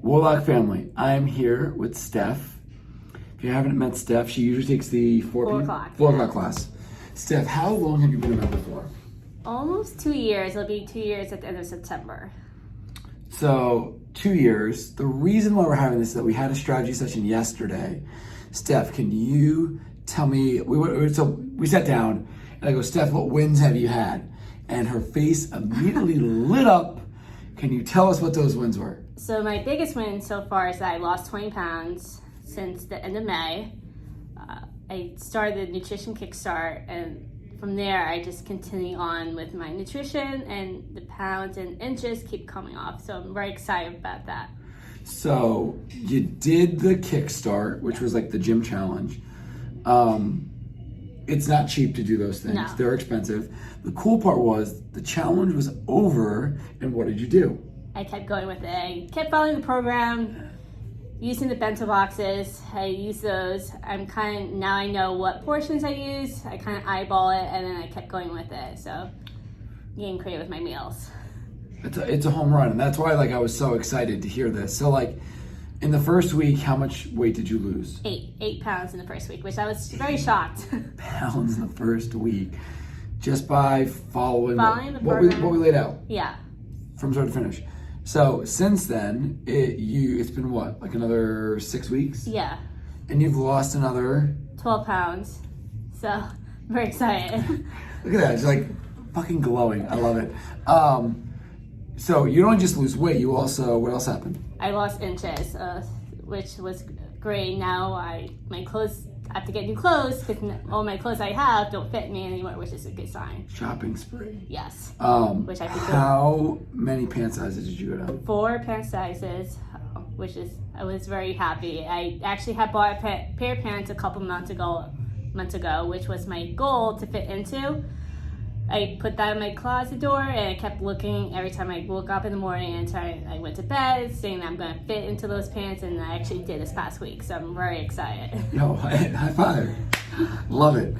Warlock family, I'm here with Steph. If you haven't met Steph, she usually takes the 4 o'clock class. Steph, how long have you been a member for? Almost 2 years. It'll be 2 years at the end of September. So 2 years. The reason why we're having this is that we had a strategy session yesterday. Steph, can you tell me, we sat down and I go, Steph, what wins have you had? And her face immediately lit up. Can you tell us what those wins were? So my biggest win so far is that I lost 20 pounds since the end of May. I started the nutrition kickstart, and from there I just continue on with my nutrition, and the pounds and inches keep coming off. So I'm very excited about that. So you did the kickstart, which was like the gym challenge. It's not cheap to do those things. No. They're expensive. The cool part was the challenge was over, and what did you do? I kept going with it. I kept following the program, using the bento boxes. I use those. Now I know what portions I use. I kind of eyeball it, and then I kept going with it. So getting creative with my meals. It's a home run, and that's why I was so excited to hear this. So in the first week, how much weight did you lose? 8 pounds in the first week, which I was very shocked. Pounds in the first week, just by following the what program. we laid out. Yeah. From start to finish. So since then, it's been what, like another 6 weeks? Yeah. And you've lost another 12 pounds. So I'm very excited. Look at that, it's like fucking glowing. I love it. So you don't just lose weight, you also, what else happened? I lost inches, which was great. Now my clothes, I have to get new clothes because all my clothes I have don't fit me anymore, which is a good sign. Shopping spree. Yes. Which how many pant sizes did you go down? 4 pant sizes, I was very happy. I actually had bought a pair of pants a couple months ago, which was my goal to fit into. I put that in my closet door, and I kept looking every time I woke up in the morning and I went to bed, saying that I'm going to fit into those pants, and I actually did this past week, so I'm very excited. Yo, high five. Love it.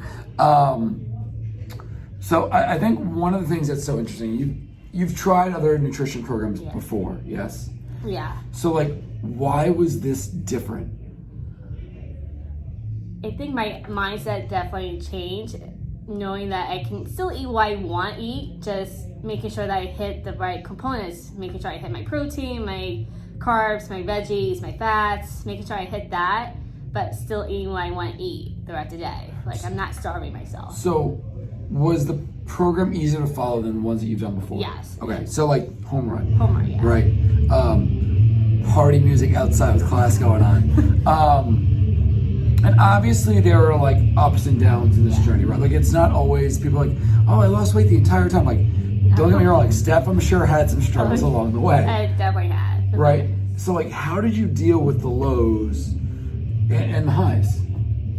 So I think one of the things that's so interesting, you've tried other nutrition programs before, yes? Yeah. So why was this different? I think my mindset definitely changed, knowing that I can still eat what I want to eat, just making sure that I hit the right components, making sure I hit my protein, my carbs, my veggies, my fats, making sure I hit that, but still eating what I want to eat throughout the day. I'm not starving myself. So was the program easier to follow than the ones that you've done before? Yes. Okay, so home run. Home run, yeah. Right. Party music outside with class going on. And obviously there are ups and downs in this journey, right? It's not always people oh, I lost weight the entire time. Don't get me wrong, Steph, I'm sure had some struggles along the way. I definitely had. Right? So how did you deal with the lows and the highs?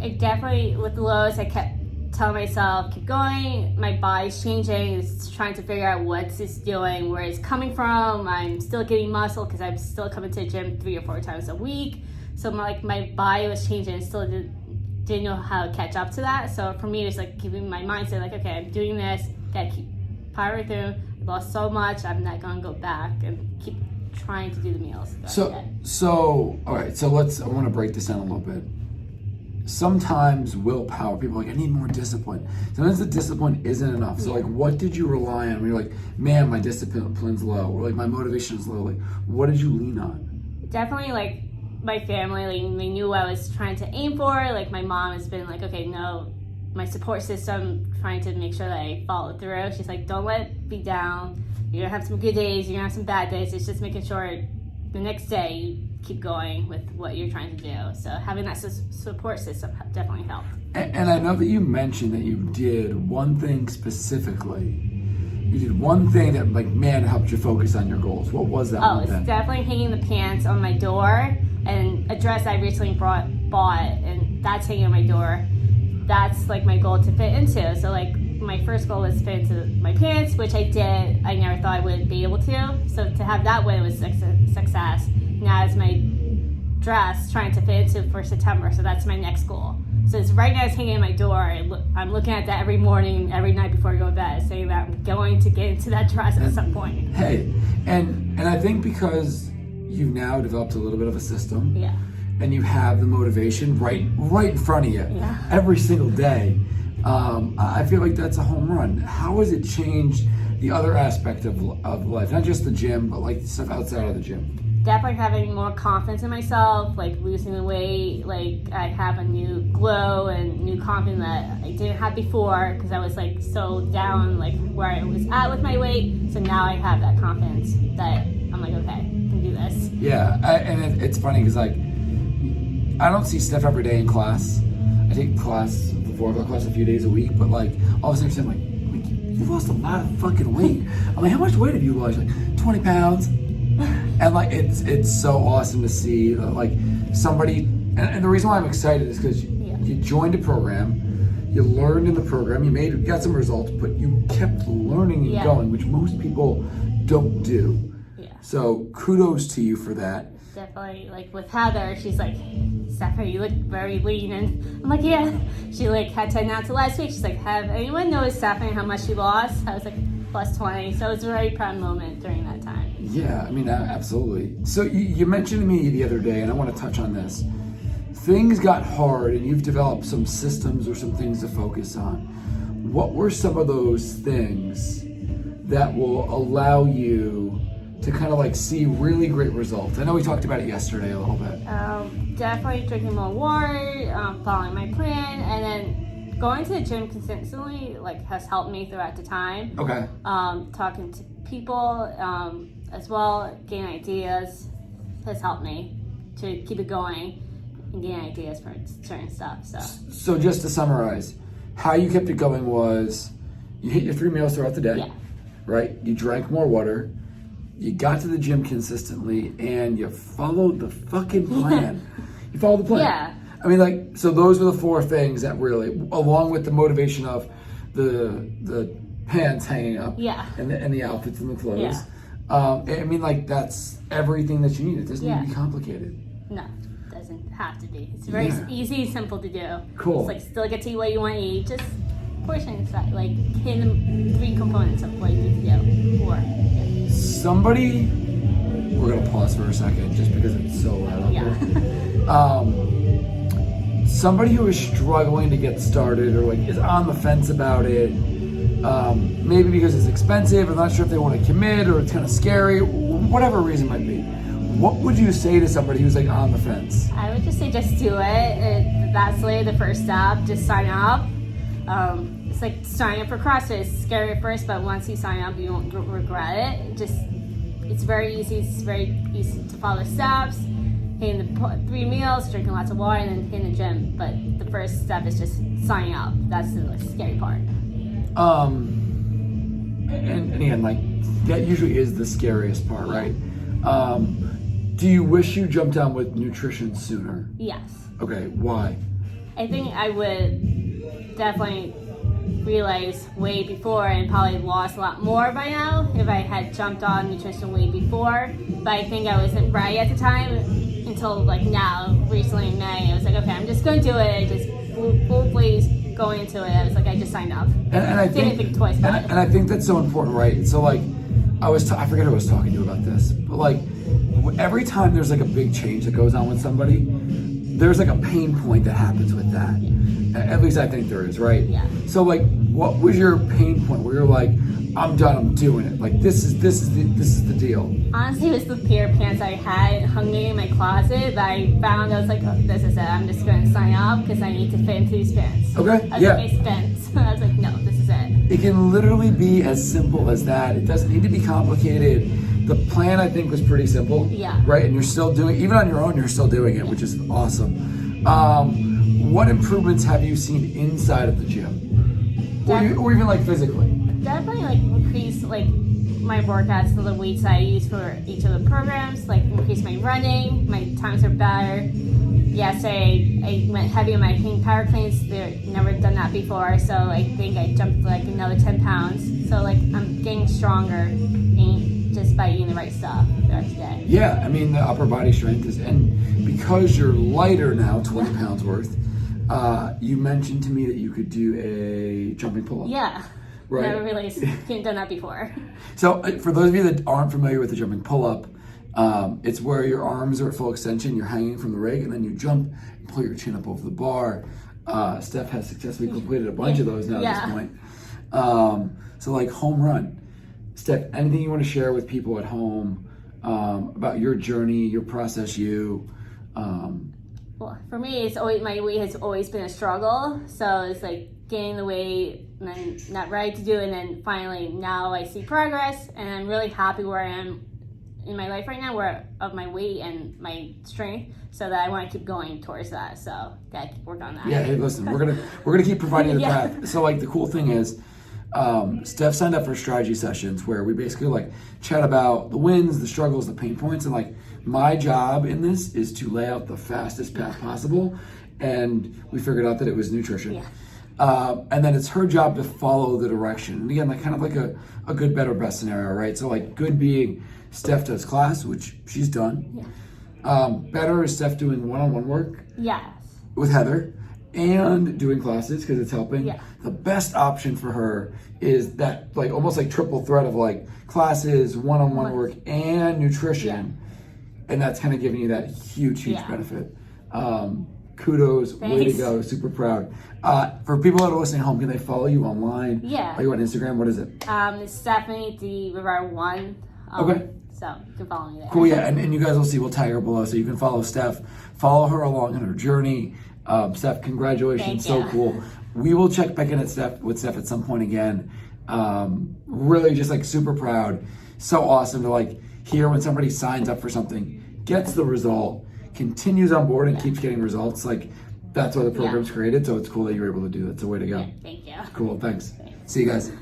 With the lows, I kept telling myself, keep going, my body's changing, it's trying to figure out what's it's doing, where it's coming from. I'm still getting muscle because I'm still coming to the gym 3 or 4 times a week. So my body was changing and still didn't know how to catch up to that. So for me, it's keeping my mindset okay, I'm doing this, gotta keep powering through. I lost so much, I'm not gonna go back, and keep trying to do the meals. So all right, so I want to break this down a little bit. Sometimes willpower, people I need more discipline. Sometimes the discipline isn't enough. So what did you rely on when you're man, my discipline's low, or my motivation is low? What did you lean on? Definitely my family, they knew what I was trying to aim for. My mom has been okay, no, my support system, trying to make sure that I follow through. She's don't let it be down. You're gonna have some good days, you're gonna have some bad days. It's just making sure the next day you keep going with what you're trying to do. So having that support system definitely helped. And I know that you mentioned that you did one thing specifically. You did one thing that man, helped you focus on your goals. What was that? Oh, it's definitely hanging the pants on my door, and a dress I recently bought, and that's hanging on my door. That's my goal to fit into. So my first goal was to fit into my pants, which I did. I never thought I would be able to. So to have that win was success. Now it's my dress trying to fit into for September. So that's my next goal. So it's right now it's hanging in my door. I'm looking at that every morning, every night before I go to bed, saying that I'm going to get into that dress at some point. Hey, and I think because you've now developed a little bit of a system. Yeah. And you have the motivation right in front of you every single day. I feel like that's a home run. How has it changed the other aspect of life? Not just the gym, but like stuff outside of the gym. Definitely having more confidence in myself, like losing the weight, like I have a new glow and new confidence that I didn't have before because I was like so down, like where I was at with my weight. So now I have that confidence that I'm like, okay, I can do this. Yeah, and it's funny because like I don't see Steph every day in class. I take class, the 4 o'clock class a few days a week, but like all of a sudden I'm like, you've lost a lot of fucking weight. I'm like, how much weight have you lost? Like 20 pounds. And like it's so awesome to see like somebody, and the reason why I'm excited is because you joined a program, you learned in the program, you got some results, but you kept learning and going, which most people don't do. Yeah. So kudos to you for that. Definitely, like with Heather, she's like, Stephanie, you look very lean, and I'm like, yeah. She like had to announce it last week. She's like, have anyone noticed Stephanie how much she lost? I was like, plus 20. So it was a very proud moment during that time. Yeah, I mean, absolutely. So you mentioned to me the other day, and I want to touch on this. Things got hard, and you've developed some systems or some things to focus on. What were some of those things that will allow you to kind of like see really great results? I know we talked about it yesterday a little bit. Definitely drinking more water, following my plan, and then going to the gym consistently like has helped me throughout the time. Okay. Talking to people as well, gain ideas has helped me to keep it going and gain ideas for certain stuff. So just to summarize, how you kept it going was you hit your 3 meals throughout the day, right? You drank more water. You got to the gym consistently, and you followed the fucking plan. You followed the plan. Yeah. I mean, like, so those were the 4 things that really, along with the motivation of the pants hanging up, and the outfits and the clothes. Yeah. I mean, like, that's everything that you need. It doesn't need to be complicated. No, it doesn't have to be. It's very easy, simple to do. Cool. It's like still get to eat what you want to eat, just portion size, like hit the 3 components of what you need to do. Somebody, we're gonna pause for a second just because it's so loud out there. Somebody who is struggling to get started or like is on the fence about it, maybe because it's expensive or not sure if they want to commit or it's kind of scary, whatever reason might be. What would you say to somebody who's like on the fence? I would just say just do it. That's really the first step. Just sign up. It's like signing up for CrossFit. It's scary at first, but once you sign up, you won't regret it. It's very easy. It's very easy to follow steps. Hitting the 3 meals, drinking lots of water, and then hitting the gym. But the first step is just signing up. That's the scary part. And again, like that usually is the scariest part, right? Do you wish you jumped on with nutrition sooner? Yes. Okay, why? I think I would definitely realize way before and probably lost a lot more by now if I had jumped on nutrition way before. But I think I wasn't ready at the time until like now, recently in May. I was like, okay, I'm just going to do it. I just fully going into it. I was like, I just signed up. And I didn't think twice about it. And I think that's so important, right? So like, I forget who I was talking to about this, but like every time there's like a big change that goes on with somebody, there's like a pain point that happens with that. Yeah. At least I think there is, right? Yeah. So like, what was your pain point where you're like, I'm done, I'm doing it. Like this is the deal. Honestly, it was the pair of pants I had hung in my closet that I found. I was like, oh, this is it. I'm just going to sign up because I need to fit into these pants. Okay. I was like, I spent. I was like, no, this is it. It can literally be as simple as that. It doesn't need to be complicated. The plan, I think, was pretty simple. Yeah. Right, and you're still doing, even on your own, you're still doing it, which is awesome. What improvements have you seen inside of the gym, or even like physically? Definitely like increase like my workouts to the weights I use for each of the programs. Like increase my running. My times are better. Yesterday I went heavy on my hang power cleans. They've never done that before, so I think I jumped like another 10 pounds. So like I'm getting stronger just by eating the right stuff throughout the day. Yeah, I mean the upper body strength is, and because you're lighter now, 20 pounds worth. You mentioned to me that you could do a jumping pull-up. Yeah. Right. Never really done that before. So for those of you that aren't familiar with the jumping pull-up, It's where your arms are at full extension, you're hanging from the rig, and then you jump and pull your chin up over the bar. Steph has successfully completed a bunch of those now at this point. So like home run. Steph, anything you want to share with people at home about your journey, your process, Well, for me, it's always, my weight has always been a struggle. So it's like gaining the weight and then not ready to do it. And then finally now I see progress and I'm really happy where I am in my life right now, where of my weight and my strength, so that I want to keep going towards that. So gotta keep working on that. Yeah, hey, listen, we're gonna keep providing the path. So like the cool thing is, Steph signed up for strategy sessions where we basically like chat about the wins, the struggles, the pain points, and like my job in this is to lay out the fastest path possible. And we figured out that it was nutrition. Yeah. And then it's her job to follow the direction. And again, like kind of like a good, better, best scenario, right? So like good being Steph does class, which she's done. Yeah. Better is Steph doing one-on-one work. Yes. With Heather and doing classes because it's helping. Yeah. The best option for her is that like almost like triple threat of like classes, one-on-one work, and nutrition. Yeah. And that's kind of giving you that huge benefit. Kudos, way to go, super proud. For people that are listening at home, can they follow you online? Yeah. Are you on Instagram? What is it? It's Stephanie Rivera 1. Okay. So you can follow me there. Cool, yeah, and you guys will see, we'll tag her below, so you can follow Steph, follow her along in her journey. Steph, congratulations, so cool. We will check back in with Steph at some point again. Really just like super proud. So awesome to like hear when somebody signs up for something, gets the result, continues on board and keeps getting results. Like that's why the program's created, so it's cool that you're able to do that. It's a way to go. Thank you. Cool, thanks. See you guys.